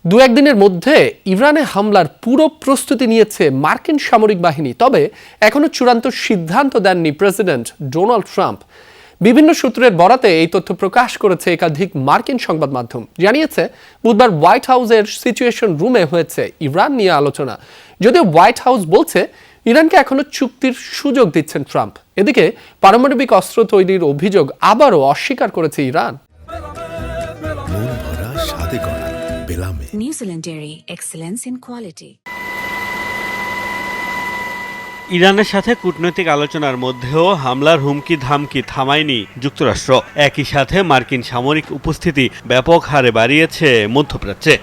দু-একদিনের মধ্যে ইরানে হামলার পুরো প্রস্তুতি নিয়েছে মার্কিন সামরিক বাহিনী। তবে এখনো চূড়ান্ত সিদ্ধান্ত দেননি প্রেসিডেন্ট ডোনাল্ড ট্রাম্প। বিভিন্ন সূত্রের বরাতে এই তথ্য প্রকাশ করেছে একাধিক মার্কিন সংবাদ মাধ্যম। জানিয়েছে বুধবার হোয়াইট হাউসের সিচুয়েশন রুমে হয়েছে ইরান নিয়ে আলোচনা। যদিও হোয়াইট হাউস বলছে ইরানকে এখনো চুক্তির সুযোগ দিচ্ছেন ট্রাম্প। এদিকে পারমাণবিক অস্ত্র তৈরির অভিযোগ আবারও অস্বীকার করেছে Iran. New Zealand Dairy, excellence in quality. ইরানের সাথে কূটনৈতিক আলোচনার মধ্যেও হামলার হুমকি ধামকি থামায়নি যুক্তরাষ্ট্র। একই সাথে মার্কিন সামরিক উপস্থিতি ব্যাপক হারে বাড়িয়েছে মধ্যপ্রাচ্যে।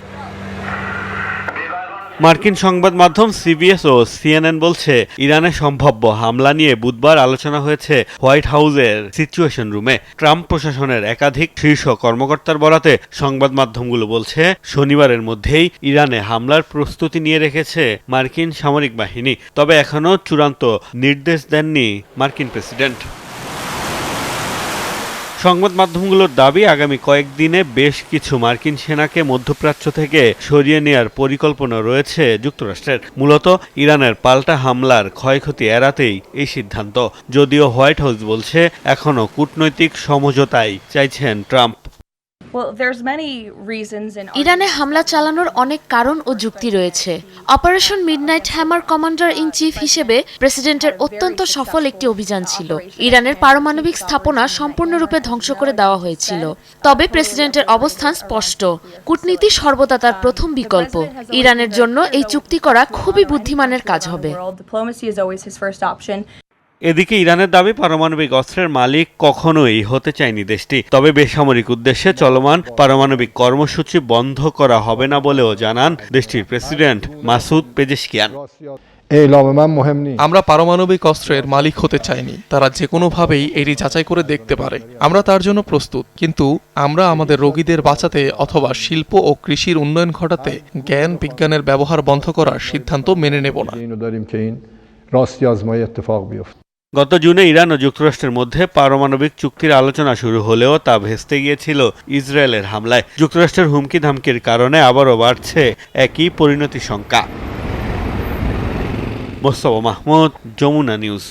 মার্কিন সংবাদ মাধ্যম সিবিএস ও সিএনএন বলছে ইরানে সম্ভাব্য হামলা নিয়ে বুধবার আলোচনা হয়েছে হোয়াইট হাউসের সিচুয়েশন রুমে। ট্রাম্প প্রশাসনের একাধিক শীর্ষ কর্মকর্তার বরাতে সংবাদ মাধ্যমগুলো বলছে শনিবারের মধ্যেই ইরানে হামলার প্রস্তুতি নিয়ে রেখেছে মার্কিন সামরিক বাহিনী। তবে এখনও চূড়ান্ত নির্দেশ দেননি মার্কিন প্রেসিডেন্ট। সংবাদ মাধ্যমগুলোর দাবি আগামী কয়েকদিনে বেশ কিছু মার্কিন সেনাকে মধ্যপ্রাচ্য থেকে সরিয়ে নেওয়ার পরিকল্পনা রয়েছে যুক্তরাষ্ট্রের। মূলত ইরানের পাল্টা হামলার ক্ষয়ক্ষতি এড়াতেই এই সিদ্ধান্ত। যদিও হোয়াইট হাউস বলছে এখনও কূটনৈতিক সমঝোতাই চাইছেন ট্রাম্প। ইরানে হামলা চালানোর অনেক কারণ ও যুক্তি রয়েছে। Operation midnight hammer commander in chief হিসেবে প্রেসিডেন্টের অত্যন্ত সফল একটি অভিযান ছিল। ইরানের পারমাণবিক স্থাপনা সম্পূর্ণরূপে ধ্বংস করে দেওয়া হয়েছিল। তবে প্রেসিডেন্টের অবস্থান স্পষ্ট, কূটনীতি সর্বদা তার প্রথম বিকল্প। ইরানের জন্য এই চুক্তি করা খুবই বুদ্ধিমানের কাজ হবে। এদিকে ইরানের দাবি পারমাণবিক অস্ত্রের মালিক কখনোই হতে চায়নি দেশটি। তবে বেসামরিক উদ্দেশ্যে চলমান পারমাণবিক কর্মসূচি বন্ধ করা হবে না বলেও জানান দেশটির প্রেসিডেন্ট মাসুদ পেজেশকিয়ান। আমরা পারমাণবিক অস্ত্রের মালিক হতে চাইনি। তারা যে কোনোভাবেই এটি যাচাই করে দেখতে পারে। আমরা তার জন্য প্রস্তুত, কিন্তু আমরা আমাদের রোগীদের বাঁচাতে অথবা শিল্প ও কৃষির উন্নয়ন ঘটাতে জ্ঞান বিজ্ঞানের ব্যবহার বন্ধ করার সিদ্ধান্ত মেনে নেব না। গত জুনে ইরান ও যুক্তরাষ্ট্রের মধ্যে পারমাণবিক চুক্তির আলোচনা শুরু হলেও তা ভেস্তে গিয়েছিল ইসরায়েলের হামলায়। যুক্তরাষ্ট্রের হুমকি ধামকির কারণে আবারও বাড়ছে একই পরিণতি শঙ্কা। মোস্তফা মাহমুদ, যমুনা নিউজ।